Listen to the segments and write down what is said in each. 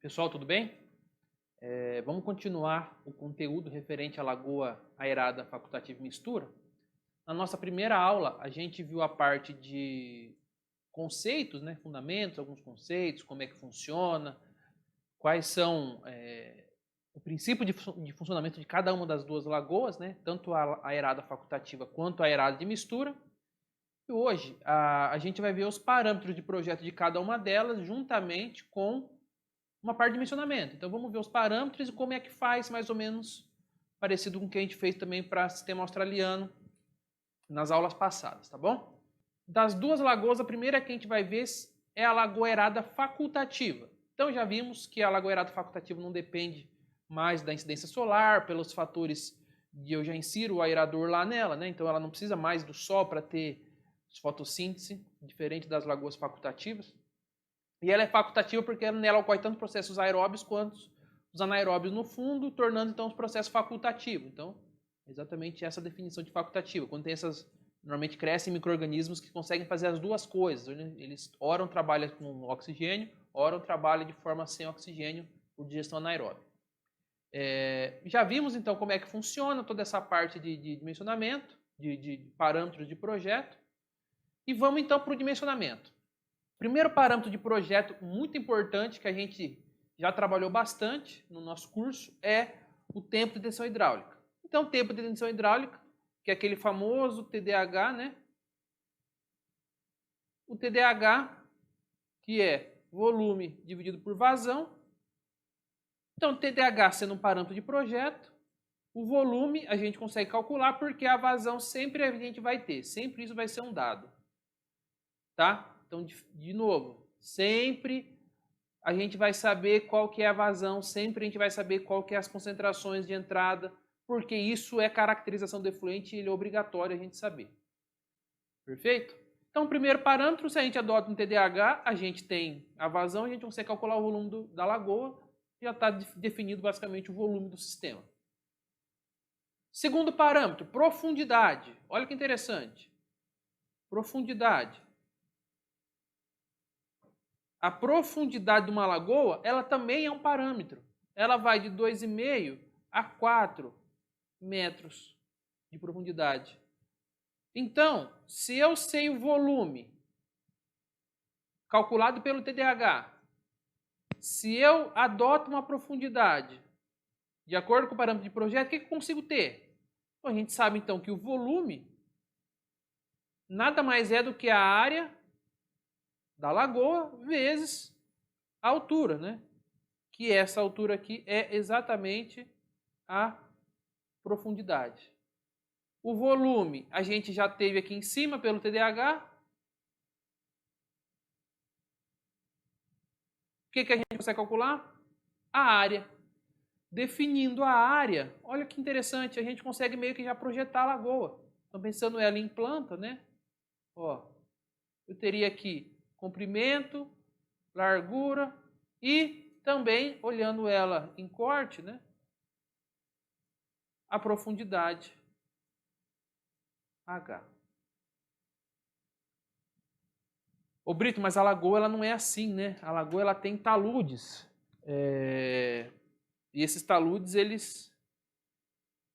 Pessoal, tudo bem? Vamos continuar o conteúdo referente à lagoa aerada facultativa e mistura. Na nossa primeira aula, a gente viu a parte de conceitos, né, fundamentos, alguns conceitos, como é que funciona, quais são o princípio de funcionamento de cada uma das duas lagoas, né, tanto a aerada facultativa quanto a aerada de mistura. E hoje a gente vai ver os parâmetros de projeto de cada uma delas, juntamente com uma parte de dimensionamento. Então vamos ver os parâmetros e como é que faz, mais ou menos parecido com o que a gente fez também para sistema australiano nas aulas passadas, tá bom? Das duas lagoas, a primeira que a gente vai ver é a lagoa aerada facultativa. Então já vimos que a lagoa aerada facultativa não depende mais da incidência solar, pelos fatores de eu já insiro o aerador lá nela, né? Então ela não precisa mais do sol para ter fotossíntese, diferente das lagoas facultativas. E ela é facultativa porque nela ocorre tanto processos aeróbios quanto os anaeróbios no fundo, tornando então os processos facultativos. Então, exatamente essa definição de facultativa. Quando tem essas, normalmente crescem micro-organismos que conseguem fazer as duas coisas. Eles ora trabalham com oxigênio, ora trabalham de forma sem oxigênio por digestão anaeróbica. Já vimos então como é que funciona toda essa parte de dimensionamento, de parâmetros de projeto. E vamos então para o dimensionamento. Primeiro parâmetro de projeto muito importante que a gente já trabalhou bastante no nosso curso é o tempo de tensão hidráulica. Então, o tempo de tensão hidráulica, que é aquele famoso TDH, né? O TDH, que é volume dividido por vazão. Então, o TDH sendo um parâmetro de projeto, o volume a gente consegue calcular porque a vazão sempre a gente vai ter, sempre isso vai ser um dado. Tá? Então, de novo, sempre a gente vai saber qual que é a vazão, sempre a gente vai saber qual que é as concentrações de entrada, porque isso é caracterização do efluente e ele é obrigatório a gente saber. Perfeito? Então, o primeiro parâmetro, se a gente adota um TDH, a gente tem a vazão, a gente consegue calcular o volume da lagoa, já está definido basicamente o volume do sistema. Segundo parâmetro, profundidade. Olha que interessante. Profundidade. A profundidade de uma lagoa, ela também é um parâmetro. Ela vai de 2,5 a 4 metros de profundidade. Então, se eu sei o volume calculado pelo TDH, se eu adoto uma profundidade de acordo com o parâmetro de projeto, o que eu consigo ter? Bom, a gente sabe então que o volume nada mais é do que a área da lagoa vezes a altura, né? Que essa altura aqui é exatamente a profundidade. O volume a gente já teve aqui em cima pelo TDH. O que a gente consegue calcular? A área. Definindo a área, olha que interessante, a gente consegue meio que já projetar a lagoa. Então, pensando ela em planta, né? Ó, eu teria aqui comprimento, largura e também, olhando ela em corte, né? A profundidade H. Ô Brito, mas a lagoa ela não é assim, né? A lagoa ela tem taludes. E esses taludes, eles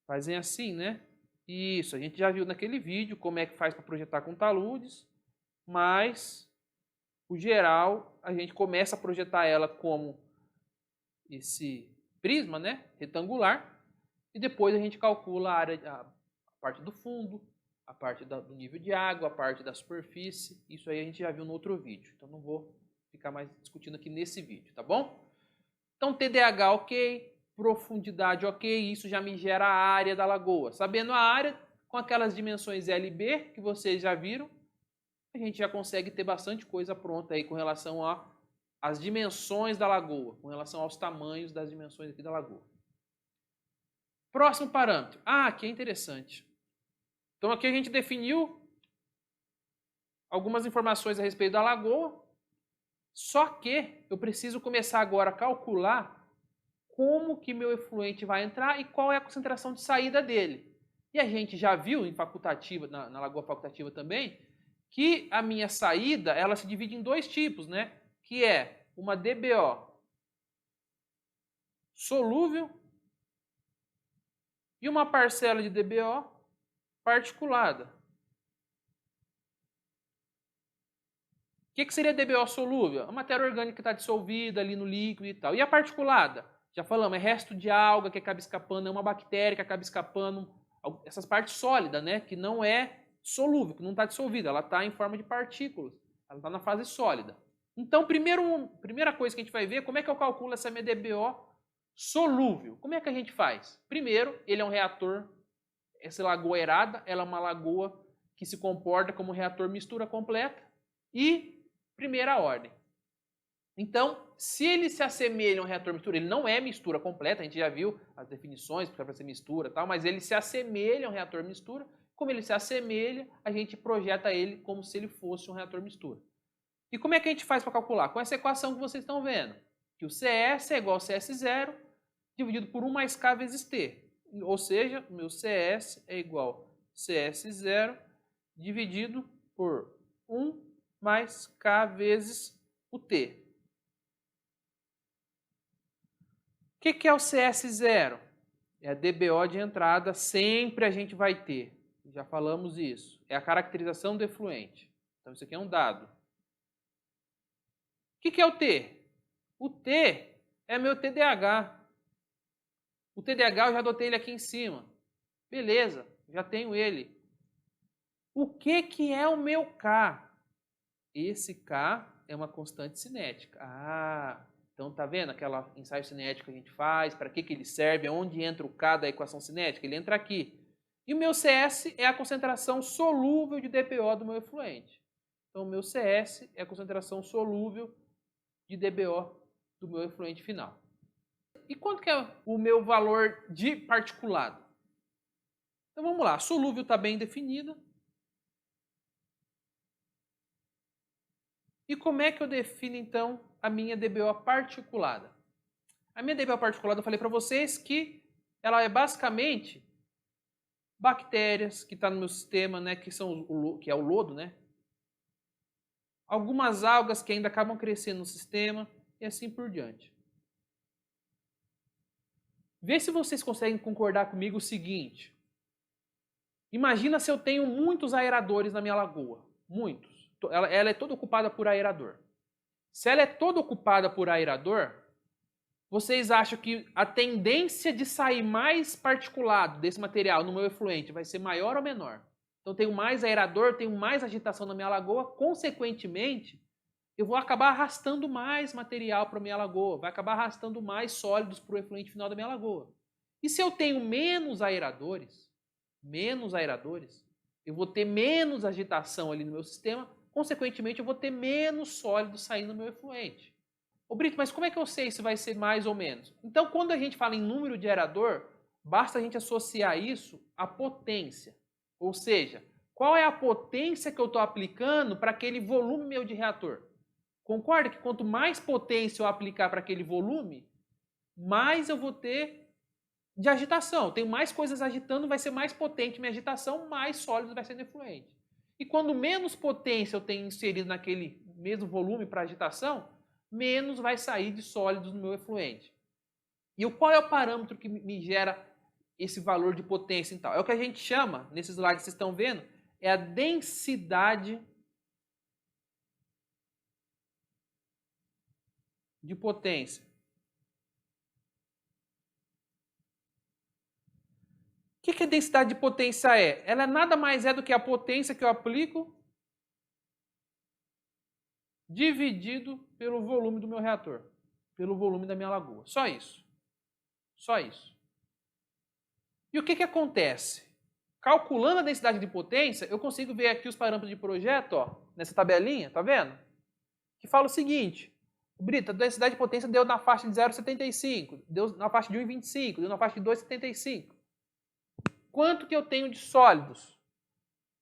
fazem assim, né? Isso, a gente já viu naquele vídeo como é que faz para projetar com taludes, mas, o geral, a gente começa a projetar ela como esse prisma, né? Retangular, e depois a gente calcula a área, a parte do fundo, a parte do nível de água, a parte da superfície. Isso aí a gente já viu no outro vídeo, então não vou ficar mais discutindo aqui nesse vídeo, tá bom? Então, TDH ok, profundidade ok, isso já me gera a área da lagoa. Sabendo a área, com aquelas dimensões L e B que vocês já viram, a gente já consegue ter bastante coisa pronta aí com relação às dimensões da lagoa, com relação aos tamanhos das dimensões aqui da lagoa. Próximo parâmetro. Aqui é interessante. Então aqui a gente definiu algumas informações a respeito da lagoa, só que eu preciso começar agora a calcular como que meu efluente vai entrar e qual é a concentração de saída dele. E a gente já viu em facultativa, na lagoa facultativa também, que a minha saída ela se divide em dois tipos, né? Que é uma DBO solúvel e uma parcela de DBO particulada. O que seria DBO solúvel? A matéria orgânica que está dissolvida ali no líquido e tal. E a particulada? Já falamos, é resto de alga que acaba escapando, é uma bactéria que acaba escapando, essas partes sólidas, né? Que não é solúvel, que não está dissolvida, ela está em forma de partículas, ela está na fase sólida. Então, primeira coisa que a gente vai ver é como é que eu calculo essa minha DBO solúvel. Como é que a gente faz? Primeiro, ele é um reator, essa lagoa aerada, ela é uma lagoa que se comporta como um reator mistura completa e primeira ordem. Então, se ele se assemelha a um reator mistura, ele não é mistura completa, a gente já viu as definições para ser mistura e tal, mas ele se assemelha a um reator mistura. Como ele se assemelha, a gente projeta ele como se ele fosse um reator mistura. E como é que a gente faz para calcular? Com essa equação que vocês estão vendo, que o CS é igual ao CS0 dividido por 1 mais K vezes T. Ou seja, o meu CS é igual a CS0 dividido por 1 mais K vezes o T. O que é o CS0? É a DBO de entrada, sempre a gente vai ter. Já falamos isso. É a caracterização do efluente. Então, isso aqui é um dado. O que é o T? O T é meu TDH. O TDH eu já adotei ele aqui em cima. Beleza, já tenho ele. O que é o meu K? Esse K é uma constante cinética. Então tá vendo aquele ensaio cinético que a gente faz? Para que ele serve? Onde entra o K da equação cinética? Ele entra aqui. E o meu CS é a concentração solúvel de DBO do meu efluente. Então o meu CS é a concentração solúvel de DBO do meu efluente final. E quanto que é o meu valor de particulado? Então vamos lá, a solúvel está bem definida. E como é que eu defino então a minha DBO particulada? A minha DBO particulada, eu falei para vocês que ela é basicamente bactérias que estão no meu sistema, né, que é o lodo, né? Algumas algas que ainda acabam crescendo no sistema e assim por diante. Vê se vocês conseguem concordar comigo o seguinte. Imagina se eu tenho muitos aeradores na minha lagoa. Muitos. Ela é toda ocupada por aerador. Se ela é toda ocupada por aerador, vocês acham que a tendência de sair mais particulado desse material no meu efluente vai ser maior ou menor? Então, tenho mais aerador, tenho mais agitação na minha lagoa, consequentemente, eu vou acabar arrastando mais material para a minha lagoa, vai acabar arrastando mais sólidos para o efluente final da minha lagoa. E se eu tenho menos aeradores, eu vou ter menos agitação ali no meu sistema, consequentemente eu vou ter menos sólidos saindo do meu efluente. Ô Brito, mas como é que eu sei se vai ser mais ou menos? Então, quando a gente fala em número de aerador, basta a gente associar isso à potência. Ou seja, qual é a potência que eu estou aplicando para aquele volume meu de reator? Concorda que quanto mais potência eu aplicar para aquele volume, mais eu vou ter de agitação. Tenho mais coisas agitando, vai ser mais potente minha agitação, mais sólido vai ser no efluente. E quando menos potência eu tenho inserido naquele mesmo volume para agitação, menos vai sair de sólidos no meu efluente. E qual é o parâmetro que me gera esse valor de potência? Então, é o que a gente chama, nesses slides que vocês estão vendo, é a densidade de potência. O que a densidade de potência é? Ela nada mais é do que a potência que eu aplico dividido pelo volume do meu reator, pelo volume da minha lagoa. Só isso. Só isso. E o que acontece? Calculando a densidade de potência, eu consigo ver aqui os parâmetros de projeto, ó, nessa tabelinha, tá vendo? Que fala o seguinte: Brito, a densidade de potência deu na faixa de 0,75, deu na faixa de 1,25, deu na faixa de 2,75. Quanto que eu tenho de sólidos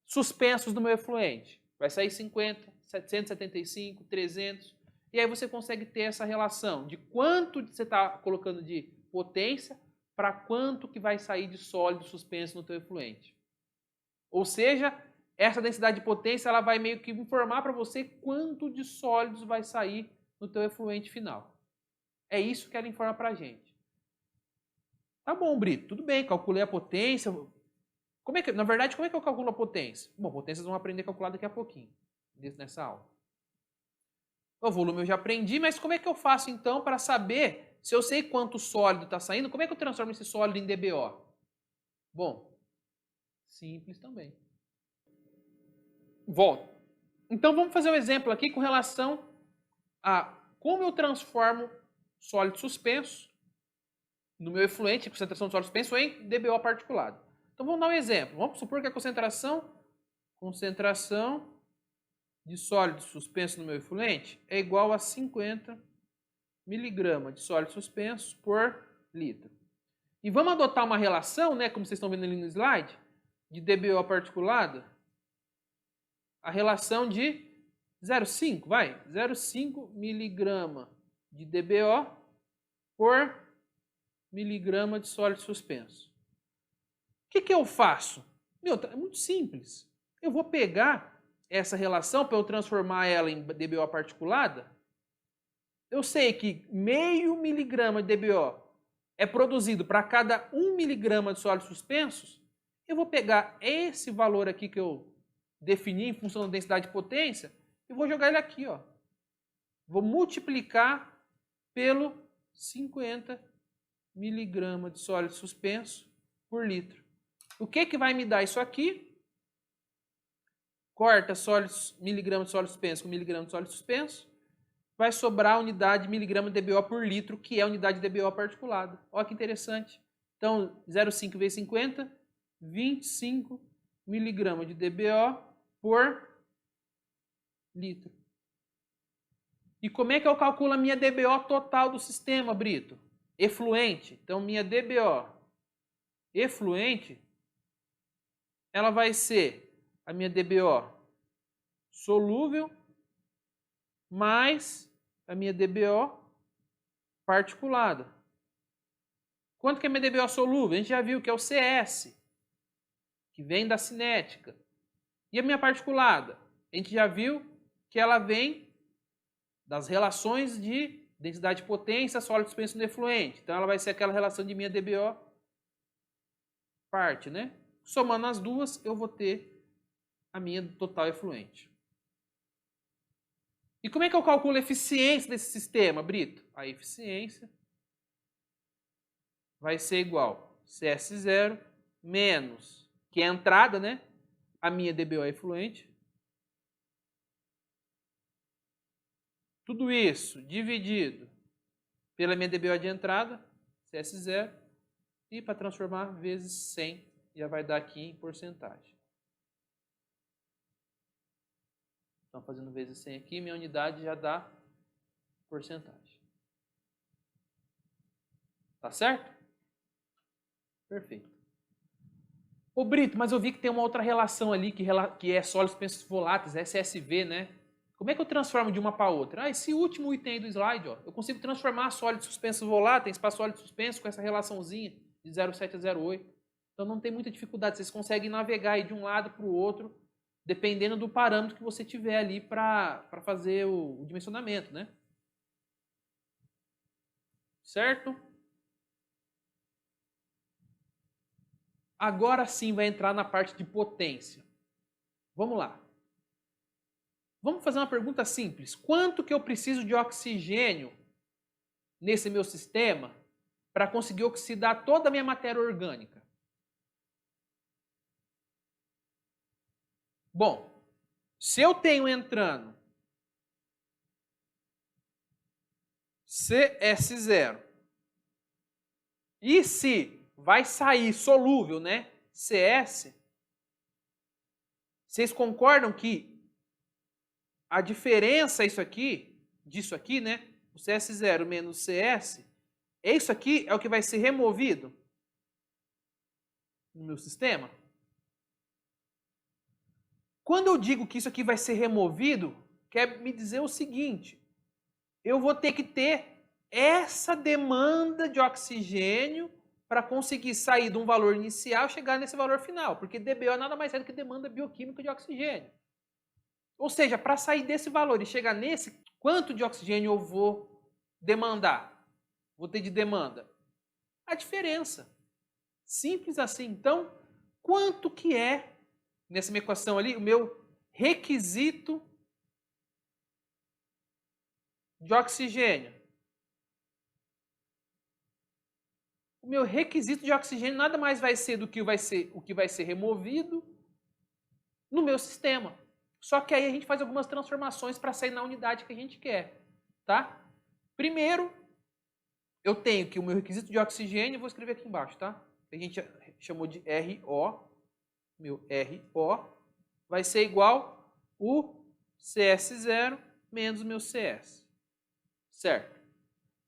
suspensos no meu efluente? Vai sair 50, 775, 300. E aí você consegue ter essa relação de quanto você está colocando de potência para quanto que vai sair de sólido suspenso no teu efluente. Ou seja, essa densidade de potência ela vai meio que informar para você quanto de sólidos vai sair no teu efluente final. É isso que ela informa para a gente. Tá bom, Brito, tudo bem, calculei a potência. Na verdade, como é que eu calculo a potência? Bom, potência vocês vão aprender a calcular daqui a pouquinho, nessa aula. O volume eu já aprendi, mas como é que eu faço então para saber se eu sei quanto sólido está saindo, como é que eu transformo esse sólido em DBO? Bom, simples também. Volto. Então vamos fazer um exemplo aqui com relação a como eu transformo sólido suspenso no meu efluente, concentração de sólido suspenso, em DBO particulado. Então vamos dar um exemplo. Vamos supor que a concentração de sólido suspenso no meu efluente é igual a 50 miligramas de sólido suspenso por litro. E vamos adotar uma relação, né, como vocês estão vendo ali no slide, de DBO particulado, a relação de 0,5, vai, 0,5 miligrama de DBO por miligrama de sólido suspenso. O que eu faço? É muito simples. Eu vou pegar essa relação para eu transformar ela em DBO particulada. Eu sei que meio miligrama de DBO é produzido para cada 1 miligrama de sólidos suspensos. Eu vou pegar esse valor aqui que eu defini em função da densidade de potência e vou jogar ele aqui, ó. Vou multiplicar pelo 50 miligramas de sólido suspenso por litro. O que vai me dar isso aqui? Corta miligrama de sólido suspenso com miligrama de sólido suspenso. Vai sobrar a unidade de miligrama de DBO por litro, que é a unidade de DBO particulada. Olha que interessante. Então, 0,5 vezes 50, 25 miligramas de DBO por litro. E como é que eu calculo a minha DBO total do sistema, Brito? Efluente. Então, minha DBO efluente, ela vai ser a minha DBO solúvel mais a minha DBO particulada. Quanto que é a minha DBO solúvel? A gente já viu que é o CS, que vem da cinética. E a minha particulada? A gente já viu que ela vem das relações de densidade de potência, sólido suspenso no efluente. Então ela vai ser aquela relação de minha DBO parte, né? Somando as duas, eu vou ter a minha total efluente. E como é que eu calculo a eficiência desse sistema, Brito? A eficiência vai ser igual a CS0 menos, que é a entrada, né? A minha DBO efluente. Tudo isso dividido pela minha DBO de entrada, CS0, e para transformar vezes 100, já vai dar aqui em porcentagem. Então, fazendo vezes 100 aqui, minha unidade já dá porcentagem. Tá certo? Perfeito. Ô Brito, mas eu vi que tem uma outra relação ali que é sólidos suspensos voláteis, SSV, né? Como é que eu transformo de uma para outra? Esse último item aí do slide, ó, eu consigo transformar sólidos suspensos voláteis para sólidos suspensos com essa relaçãozinha de 0,7 a 0,8. Então não tem muita dificuldade, vocês conseguem navegar aí de um lado para o outro, dependendo do parâmetro que você tiver ali para fazer o dimensionamento, né? Certo? Agora sim vai entrar na parte de potência. Vamos lá. Vamos fazer uma pergunta simples. Quanto que eu preciso de oxigênio nesse meu sistema para conseguir oxidar toda a minha matéria orgânica? Bom, se eu tenho entrando CS0 e se vai sair solúvel, né, CS, vocês concordam que a diferença é disso aqui, né, o CS0 menos o CS, isso aqui é o que vai ser removido no meu sistema? Quando eu digo que isso aqui vai ser removido, quer me dizer o seguinte: eu vou ter que ter essa demanda de oxigênio para conseguir sair de um valor inicial e chegar nesse valor final, porque DBO nada mais é do que demanda bioquímica de oxigênio. Ou seja, para sair desse valor e chegar nesse, quanto de oxigênio eu vou demandar? Vou ter de demanda. a diferença. Simples assim. Então, quanto que é, nessa minha equação ali, o meu requisito de oxigênio? O meu requisito de oxigênio nada mais vai ser do que o que vai ser removido no meu sistema. Só que aí a gente faz algumas transformações para sair na unidade que a gente quer, tá? Primeiro, eu tenho que o meu requisito de oxigênio, vou escrever aqui embaixo, tá? A gente chamou de RO, meu RO vai ser igual o CS0 menos o meu CS, certo?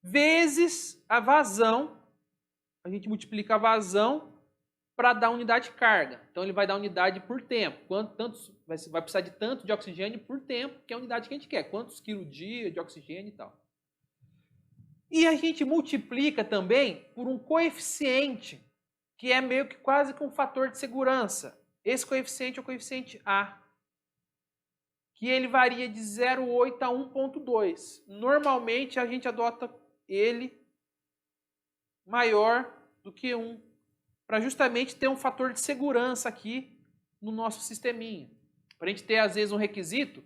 Vezes a vazão, a gente multiplica a vazão para dar unidade de carga. Então ele vai dar unidade por tempo. Vai precisar de tanto de oxigênio por tempo, que é a unidade que a gente quer. Quantos quilodias de oxigênio e tal. E a gente multiplica também por um coeficiente, que é meio que quase que um fator de segurança. Esse coeficiente é o coeficiente A, que ele varia de 0,8 a 1,2. Normalmente a gente adota ele maior do que 1, para justamente ter um fator de segurança aqui no nosso sisteminha. Para a gente ter, às vezes, um requisito,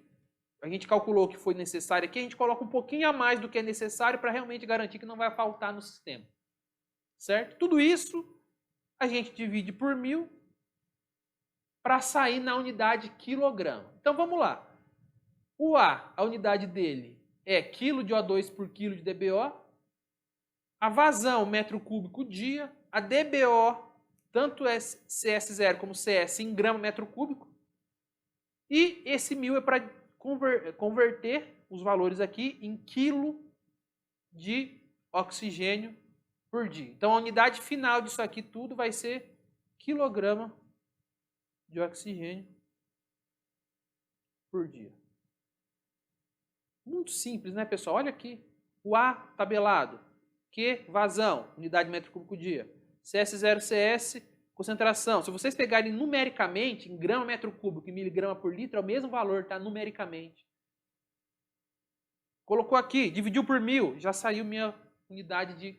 a gente calculou que foi necessário aqui, a gente coloca um pouquinho a mais do que é necessário para realmente garantir que não vai faltar no sistema. Certo? Tudo isso a gente divide por 1000 para sair na unidade quilograma. Então vamos lá. O a unidade dele é quilo de O2 por quilo de DBO. A vazão, metro cúbico dia. A DBO, tanto é CS0 como CS em grama metro cúbico. E esse 1000 é para converter os valores aqui em quilo de oxigênio por dia. Então a unidade final disso aqui tudo vai ser quilograma de oxigênio por dia. Muito simples, né, pessoal? Olha aqui. O A tabelado. Q, vazão, unidade metro cúbico dia. CS0, CS, concentração. Se vocês pegarem numericamente, em grama metro cúbico e miligrama por litro, é o mesmo valor, tá? Numericamente. Colocou aqui, dividiu por 1000, já saiu minha unidade de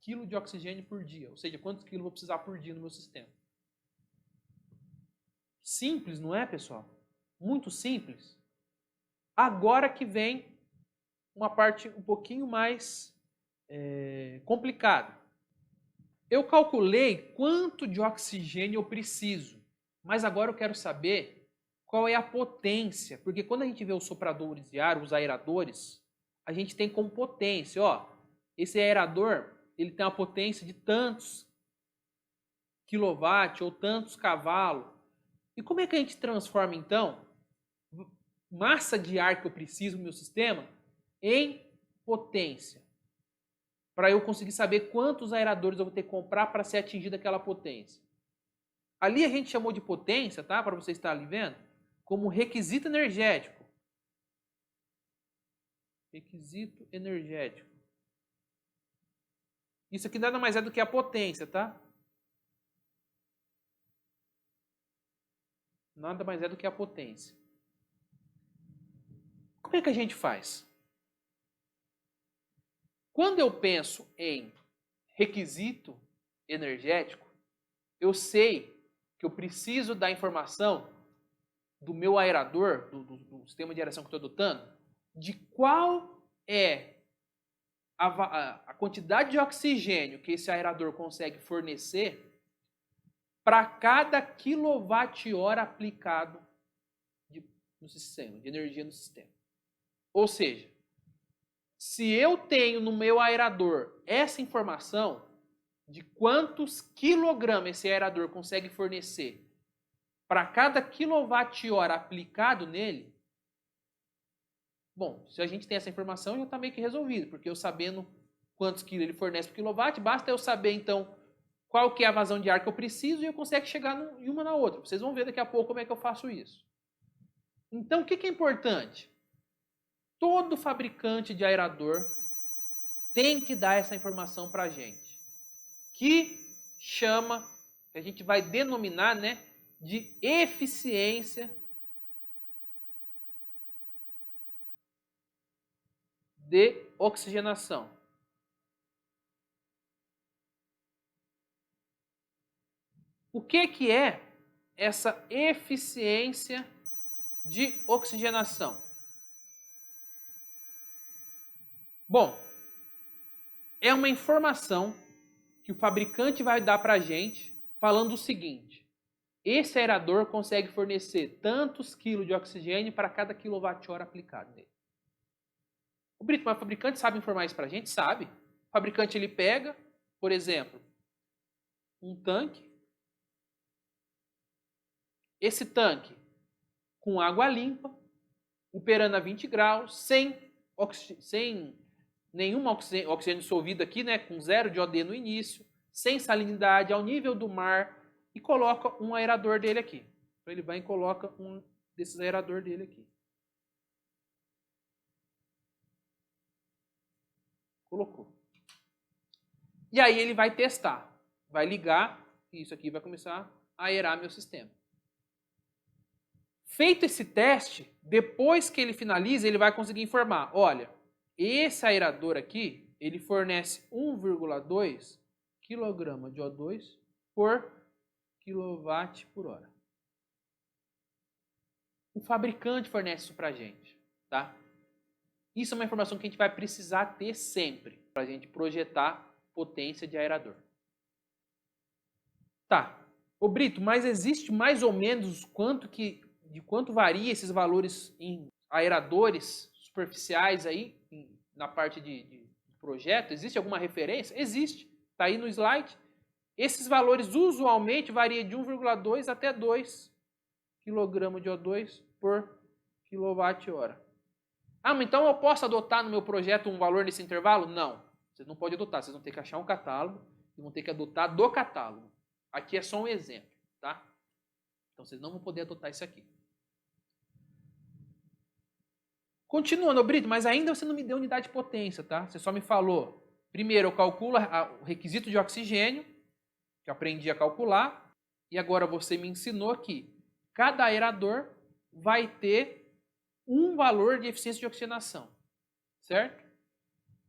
quilo de oxigênio por dia. Ou seja, quantos quilos eu vou precisar por dia no meu sistema. Simples, não é, pessoal? Muito simples. Agora que vem uma parte um pouquinho mais complicada. Eu calculei quanto de oxigênio eu preciso, mas agora eu quero saber qual é a potência, porque quando a gente vê os sopradores de ar, os aeradores, a gente tem como potência, ó, esse aerador, ele tem uma potência de tantos quilowatt ou tantos cavalos. E como é que a gente transforma, então, massa de ar que eu preciso no meu sistema em potência? Para eu conseguir saber quantos aeradores eu vou ter que comprar para ser atingida aquela potência. Ali a gente chamou de potência, tá? Para você estar ali vendo, como requisito energético. Requisito energético. Isso aqui nada mais é do que a potência, tá? Nada mais é do que a potência. Como é que a gente faz? Quando eu penso em requisito energético, eu sei que eu preciso da informação do meu aerador, do sistema de aeração que eu estou adotando, de qual é a quantidade de oxigênio que esse aerador consegue fornecer para cada quilowatt-hora aplicado no sistema, de energia no sistema. Ou seja, se eu tenho no meu aerador essa informação de quantos quilogramas esse aerador consegue fornecer para cada quilowatt-hora aplicado nele, bom, se a gente tem essa informação, já está meio que resolvido, porque eu sabendo quantos quilos ele fornece por quilowatt, basta eu saber, então, qual que é a vazão de ar que eu preciso e eu consigo chegar em uma na outra. Vocês vão ver daqui a pouco como é que eu faço isso. Então, o que é importante? Todo fabricante de aerador tem que dar essa informação para a gente, que chama, que a gente vai denominar, né, de eficiência de oxigenação. O que é essa eficiência de oxigenação? Bom, é uma informação que o fabricante vai dar para a gente falando o seguinte: esse aerador consegue fornecer tantos quilos de oxigênio para cada quilowatt-hora aplicado nele. O Brito, mas o fabricante sabe informar isso para a gente? Sabe. O fabricante ele pega, por exemplo, um tanque. Esse tanque com água limpa, operando a 20 graus, sem nenhum oxigênio dissolvido aqui, né, com 0 de OD no início, sem salinidade, ao nível do mar, e coloca um aerador dele aqui. Então ele vai e coloca um desses aerador dele aqui. Colocou. E aí ele vai testar. Vai ligar, e isso aqui vai começar a aerar meu sistema. Feito esse teste, depois que ele finaliza, ele vai conseguir informar, olha, esse aerador aqui, ele fornece 1,2 kg de O2 por kWh. O fabricante fornece isso para a gente, tá? Isso é uma informação que a gente vai precisar ter sempre para a gente projetar potência de aerador. Tá. Ô Brito, mas existe mais ou menos de quanto varia esses valores em aeradores superficiais aí, na parte de projeto? Existe alguma referência? Existe. Está aí no slide. Esses valores usualmente variam de 1,2 até 2 kg de O2 por kWh. Ah, mas então eu posso adotar no meu projeto um valor nesse intervalo? Não. Vocês não podem adotar. Vocês vão ter que achar um catálogo e vão ter que adotar do catálogo. Aqui é só um exemplo, tá? Então vocês não vão poder adotar isso aqui. Continuando, Brito, mas ainda você não me deu unidade de potência, tá? Você só me falou. Primeiro eu calculo o requisito de oxigênio, que eu aprendi a calcular, e agora você me ensinou que cada aerador vai ter um valor de eficiência de oxigenação, certo?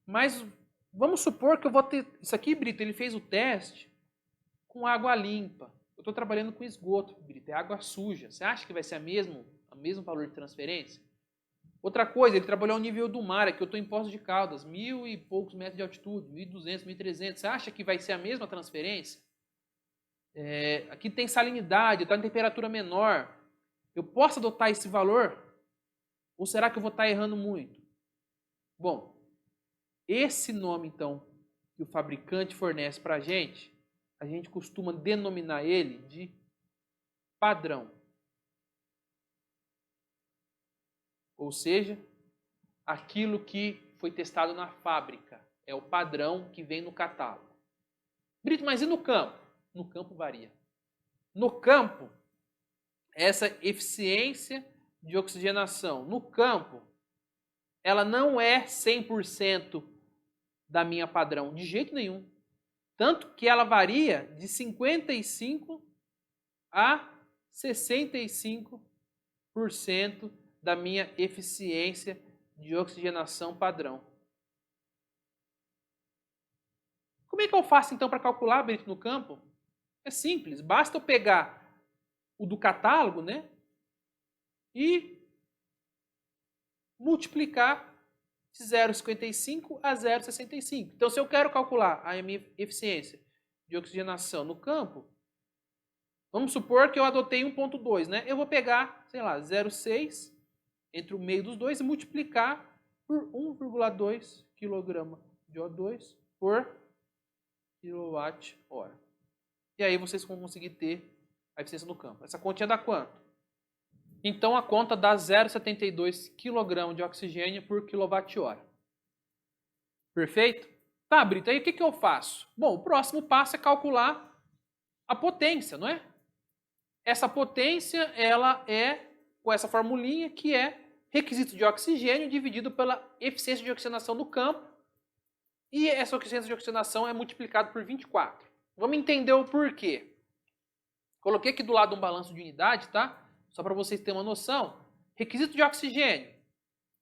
Mas vamos supor que eu vou ter... Isso aqui, Brito, ele fez o teste com água limpa. Eu estou trabalhando com esgoto, Brito, é água suja. Você acha que vai ser o mesmo valor de transferência? Outra coisa, ele trabalhou ao nível do mar, aqui eu estou em Poços de Caldas, 1.000 e poucos metros de altitude, 1.200, 1.300. Você acha que vai ser a mesma transferência? Aqui tem salinidade, está em temperatura menor. Eu posso adotar esse valor? Ou será que eu vou estar errando muito? Bom, esse nome, então, que o fabricante fornece para a gente costuma denominar ele de padrão. Ou seja, aquilo que foi testado na fábrica. É o padrão que vem no catálogo. Brito, mas e no campo? No campo varia. No campo, essa eficiência de oxigenação, no campo, ela não é 100% da minha padrão, de jeito nenhum. Tanto que ela varia de 55% a 65% da minha eficiência de oxigenação padrão. Como é que eu faço então para calcular, Brito, no campo? É simples, basta eu pegar o do catálogo, né? E multiplicar de 0,55 a 0,65. Então, se eu quero calcular a minha eficiência de oxigenação no campo, vamos supor que eu adotei 1,2, né? Eu vou pegar, sei lá, 0,6 entre o meio dos dois e multiplicar por 1,2 kg de O2 por kWh. E aí vocês vão conseguir ter a eficiência no campo. Essa continha dá quanto? Então a conta dá 0,72 kg de oxigênio por kWh. Perfeito? Tá, Brito, aí o que eu faço? Bom, o próximo passo é calcular a potência, não é? Essa potência, ela é com essa formulinha que é requisito de oxigênio dividido pela eficiência de oxigenação do campo. E essa eficiência de oxigenação é multiplicada por 24. Vamos entender o porquê. Coloquei aqui do lado um balanço de unidade, tá? Só para vocês terem uma noção. Requisito de oxigênio,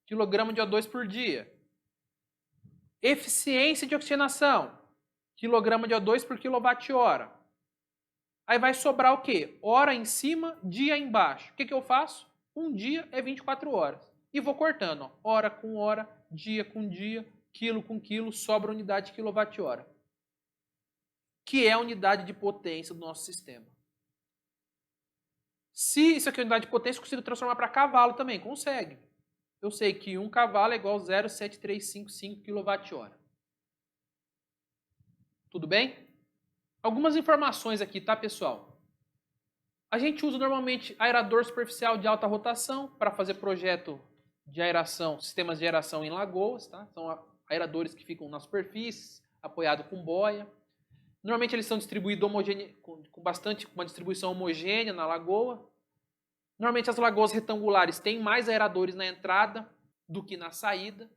quilograma de O2 por dia. Eficiência de oxigenação, quilograma de O2 por kWh. Aí vai sobrar o quê? Hora em cima, dia embaixo. O que eu faço? Um dia é 24 horas. E vou cortando, ó, hora com hora, dia com dia, quilo com quilo, sobra unidade de quilowatt-hora, que é a unidade de potência do nosso sistema. Se isso aqui é unidade de potência, eu consigo transformar para cavalo também. Consegue. Eu sei que 1 cavalo é igual a 0,7355 kWh. Tudo bem? Algumas informações aqui, tá, pessoal? A gente usa normalmente aerador superficial de alta rotação para fazer projeto de aeração, sistemas de aeração em lagoas, tá? São aeradores que ficam na superfície, apoiado com boia. Normalmente eles são distribuídos com uma distribuição homogênea na lagoa. Normalmente as lagoas retangulares têm mais aeradores na entrada do que na saída.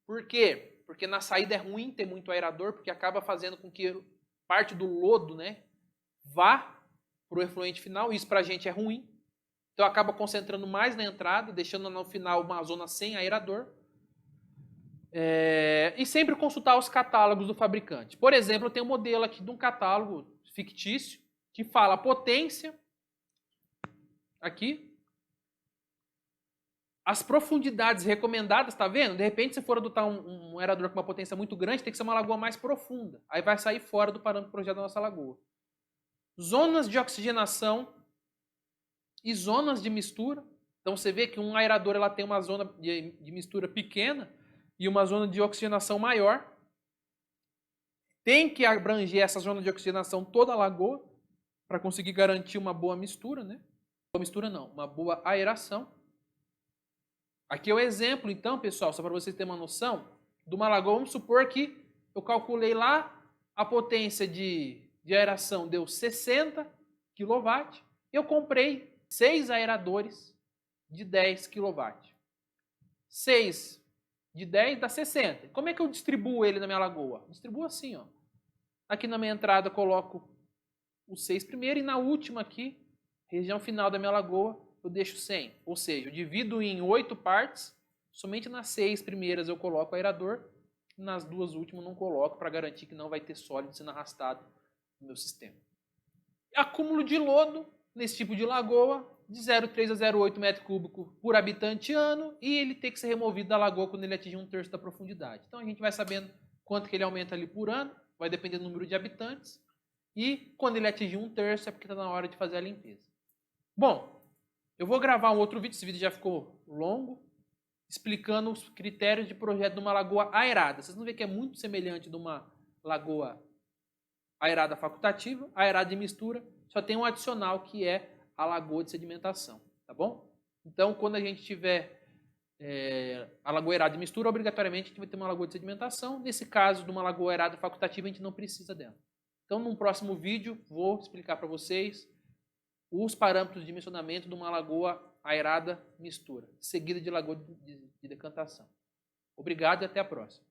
Por quê? Porque na saída é ruim ter muito aerador, porque acaba fazendo com que parte do lodo, né, vá para o efluente final. Isso para a gente é ruim. Então acaba concentrando mais na entrada, deixando no final uma zona sem aerador. E sempre consultar os catálogos do fabricante. Por exemplo, eu tenho um modelo aqui de um catálogo fictício que fala a potência, aqui, as profundidades recomendadas, tá vendo? De repente, se for adotar um aerador com uma potência muito grande, tem que ser uma lagoa mais profunda. Aí vai sair fora do parâmetro projeto da nossa lagoa. Zonas de oxigenação e zonas de mistura. Então você vê que um aerador ela tem uma zona de mistura pequena e uma zona de oxigenação maior. Tem que abranger essa zona de oxigenação toda a lagoa para conseguir garantir uma boa mistura, né? Boa mistura não, uma boa aeração. Aqui é o exemplo, então, pessoal, só para vocês terem uma noção, de uma lagoa. Vamos supor que eu calculei lá a potência de aeração deu 60 kW. Eu comprei 6 aeradores de 10 kW. 6 de 10 dá 60. Como é que eu distribuo ele na minha lagoa? Distribuo assim, ó. Aqui na minha entrada eu coloco os 6 primeiro e na última aqui, região final da minha lagoa, eu deixo 100. Ou seja, eu divido em 8 partes, somente nas 6 primeiras eu coloco o aerador, nas 2 últimas eu não coloco, para garantir que não vai ter sólido sendo arrastado no meu sistema. Acúmulo de lodo nesse tipo de lagoa, de 0,3 a 0,8 metro cúbico por habitante ano, e ele tem que ser removido da lagoa quando ele atingir 1/3 da profundidade. Então a gente vai sabendo quanto que ele aumenta ali por ano, vai depender do número de habitantes, e quando ele atingir 1/3 é porque está na hora de fazer a limpeza. Bom, eu vou gravar um outro vídeo, esse vídeo já ficou longo, explicando os critérios de projeto de uma lagoa aerada. Vocês vão ver que é muito semelhante de uma lagoa aerada facultativa, aerada de mistura, só tem um adicional que é a lagoa de sedimentação, tá bom? Então, quando a gente tiver a lagoa aerada de mistura, obrigatoriamente a gente vai ter uma lagoa de sedimentação. Nesse caso, de uma lagoa aerada facultativa, a gente não precisa dela. Então, num próximo vídeo, vou explicar para vocês os parâmetros de dimensionamento de uma lagoa aerada mistura, seguida de lagoa de decantação. Obrigado e até a próxima.